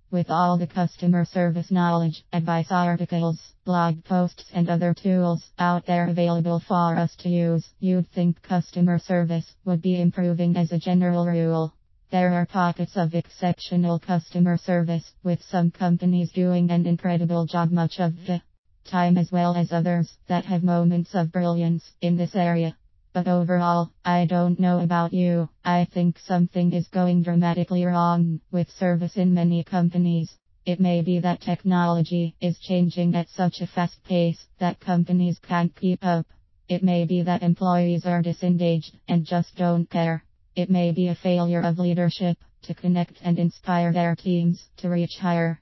With all the customer service knowledge, advice articles, blog posts and other tools out there available for us to use, you'd think customer service would be improving as a general rule. There are pockets of exceptional customer service, with some companies doing an incredible job much of the time, as well as others that have moments of brilliance in this area. But overall, I don't know about you, I think something is going dramatically wrong with service in many companies. It may be that technology is changing at such a fast pace that companies can't keep up. It may be that employees are disengaged and just don't care. It may be a failure of leadership to connect and inspire their teams to reach higher.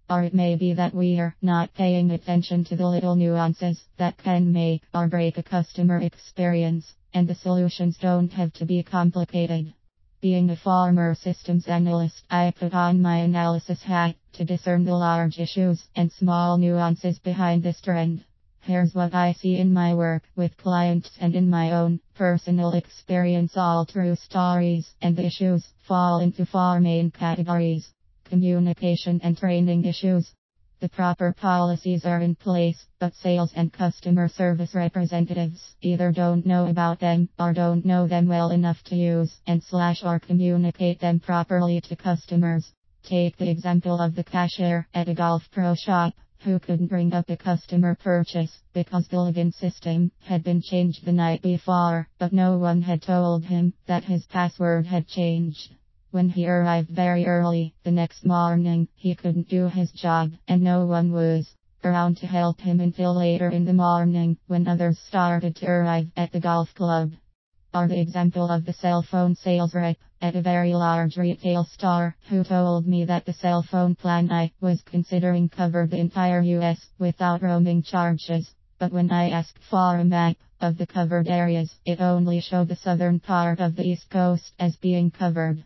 Or it may be that we're not paying attention to the little nuances that can make or break a customer experience, and the solutions don't have to be complicated. Being a former systems analyst, I put on my analysis hat to discern the large issues and small nuances behind this trend. Here's what I see in my work with clients and in my own personal experience. All true stories and the issues fall into four main categories: communication and training issues. The proper policies are in place, but sales and customer service representatives either don't know about them or don't know them well enough to use and/or communicate them properly to customers. Take the example of the cashier at a golf pro shop who couldn't bring up a customer purchase because the login system had been changed the night before, but no one had told him that his password had changed. When he arrived very early the next morning, he couldn't do his job, and no one was around to help him until later in the morning when others started to arrive at the golf club. Or the example of the cell phone sales rep at a very large retail store who told me that the cell phone plan I was considering covered the entire US without roaming charges, but when I asked for a map of the covered areas, it only showed the southern part of the East Coast as being covered.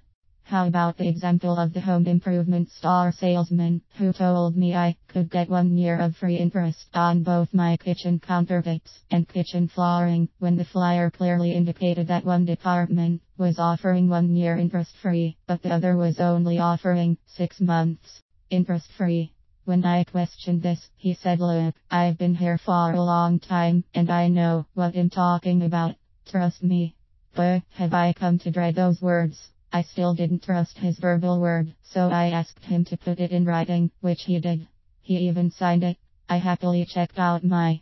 How about the example of the home improvement store salesman who told me I could get 1 year of free interest on both my kitchen countertops and kitchen flooring, when the flyer clearly indicated that one department was offering 1 year interest free, but the other was only offering 6 months interest free. When I questioned this, he said, "Look, I've been here for a long time and I know what I'm talking about. Trust me." But have I come to dread those words? I still didn't trust his verbal word, so I asked him to put it in writing, which he did. He even signed it. I happily checked out my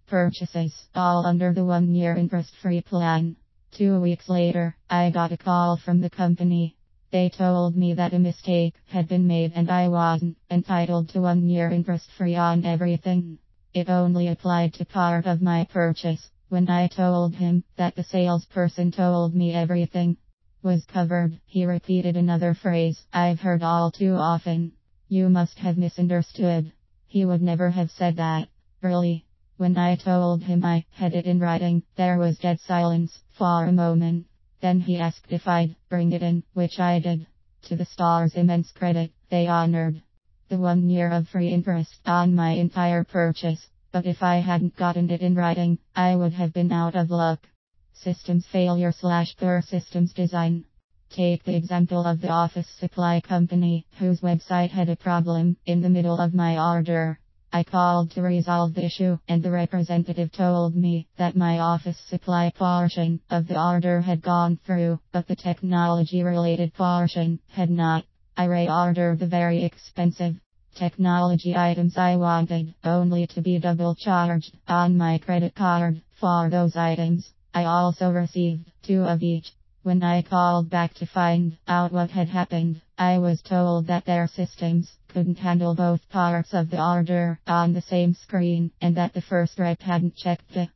purchases, all under the 1 year interest-free plan. 2 weeks later, I got a call from the company. They told me that a mistake had been made and I wasn't entitled to 1 year interest-free on everything. It only applied to part of my purchase. When I told him that the salesperson told me everything was covered, he repeated another phrase I've heard all too often: "You must have misunderstood." He would never have said that. Really. When I told him I had it in writing, there was dead silence for a moment. Then he asked if I'd bring it in, which I did. To the store's immense credit, they honored the 1 year of free interest on my entire purchase. But if I hadn't gotten it in writing, I would have been out of luck. Systems failure / poor systems design. Take the example of the office supply company whose website had a problem in the middle of my order. I called to resolve the issue and the representative told me that my office supply portion of the order had gone through, but the technology related portion had not. I reordered the very expensive technology items I wanted, only to be double charged on my credit card for those items. I also received 2 of each. When I called back to find out what had happened, I was told that their systems couldn't handle both parts of the order on the same screen, and that the first rep hadn't checked the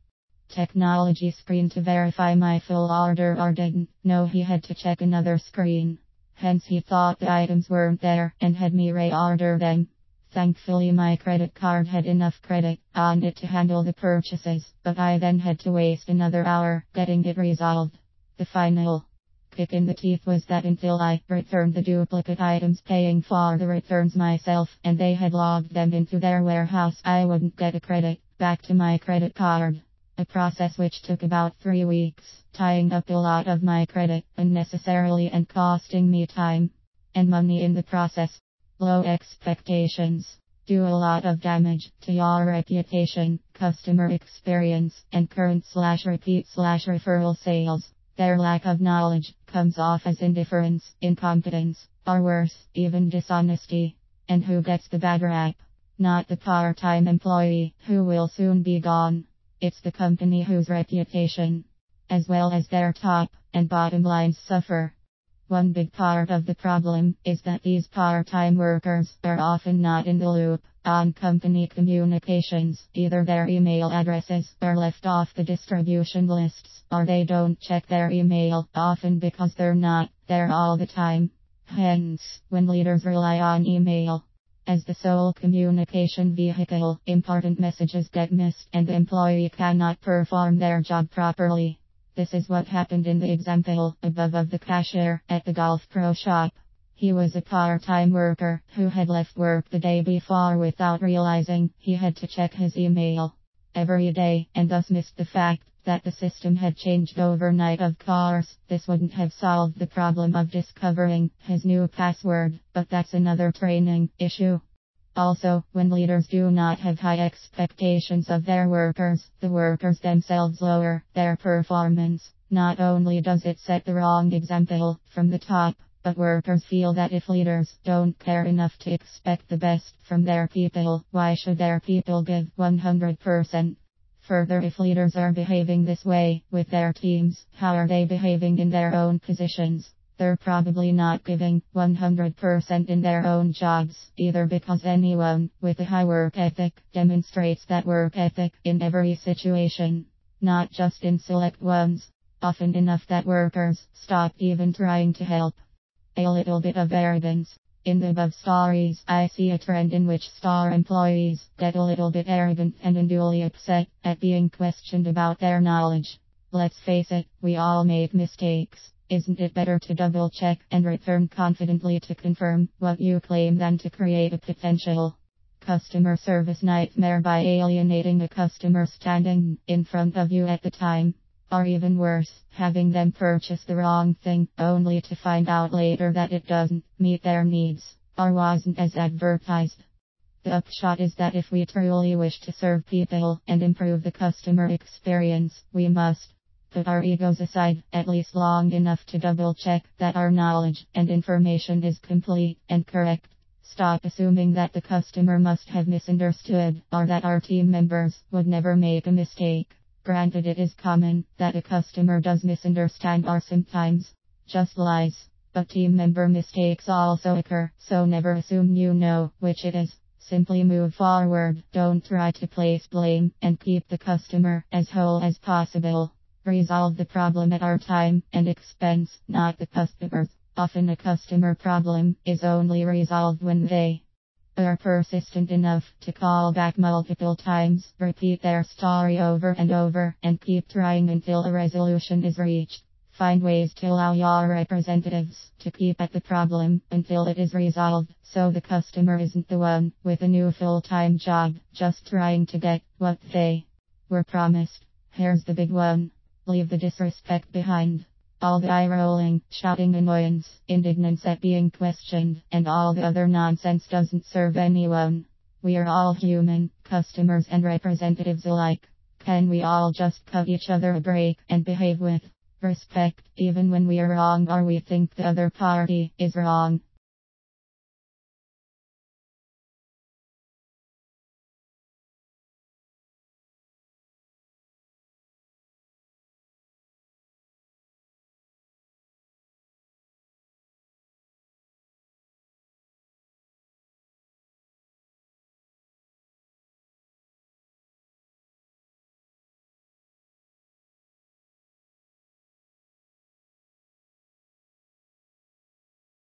technology screen to verify my full order or didn't know he had to check another screen. Hence he thought the items weren't there and had me reorder them. Thankfully my credit card had enough credit on it to handle the purchases, but I then had to waste another hour getting it resolved. The final kick in the teeth was that until I returned the duplicate items paying for the returns myself and they had logged them into their warehouse, I wouldn't get a credit back to my credit card. A process which took about 3 weeks, tying up a lot of my credit unnecessarily and costing me time and money in the process. Low expectations do a lot of damage to your reputation, customer experience, and current/repeat/referral sales. Their lack of knowledge comes off as indifference, incompetence, or worse, even dishonesty. And who gets the bad rap? Not the part-time employee, who will soon be gone. It's the company whose reputation, as well as their top and bottom lines, suffer. One big part of the problem is that these part-time workers are often not in the loop on company communications. Either their email addresses are left off the distribution lists, or they don't check their email, often because they're not there all the time. Hence, when leaders rely on email as the sole communication vehicle, important messages get missed and the employee cannot perform their job properly. This is what happened in the example above of the cashier at the Golf Pro shop. He was a part-time worker who had left work the day before without realizing he had to check his email every day, and thus missed the fact that the system had changed overnight. Of course, this wouldn't have solved the problem of discovering his new password, but that's another training issue. Also, when leaders do not have high expectations of their workers, the workers themselves lower their performance. Not only does it set the wrong example from the top, but workers feel that if leaders don't care enough to expect the best from their people, why should their people give 100%? Further, if leaders are behaving this way with their teams, how are they behaving in their own positions? They're probably not giving 100% in their own jobs, either, because anyone with a high work ethic demonstrates that work ethic in every situation, not just in select ones, often enough that workers stop even trying to help. A little bit of arrogance. In the above stories, I see a trend in which star employees get a little bit arrogant and unduly upset at being questioned about their knowledge. Let's face it, we all make mistakes. Isn't it better to double check and return confidently to confirm what you claim than to create a potential customer service nightmare by alienating a customer standing in front of you at the time? Or even worse, having them purchase the wrong thing, only to find out later that it doesn't meet their needs, or wasn't as advertised. The upshot is that if we truly wish to serve people and improve the customer experience, we must put our egos aside, at least long enough to double check that our knowledge and information is complete and correct. Stop assuming that the customer must have misunderstood, or that our team members would never make a mistake. Granted, it is common that a customer does misunderstand or sometimes just lies, but team member mistakes also occur, so never assume you know which it is. Simply move forward, don't try to place blame, and keep the customer as whole as possible. Resolve the problem at our time and expense, not the customer's. Often a customer problem is only resolved when they are persistent enough to call back multiple times, repeat their story over and over, and keep trying until a resolution is reached. Find ways to allow your representatives to keep at the problem until it is resolved, so the customer isn't the one with a new full-time job, just trying to get what they were promised. Here's the big one. Leave the disrespect behind. All the eye-rolling, shouting annoyance, indignance at being questioned, and all the other nonsense doesn't serve anyone. We are all human, customers and representatives alike. Can we all just cut each other a break and behave with respect, even when we are wrong or we think the other party is wrong?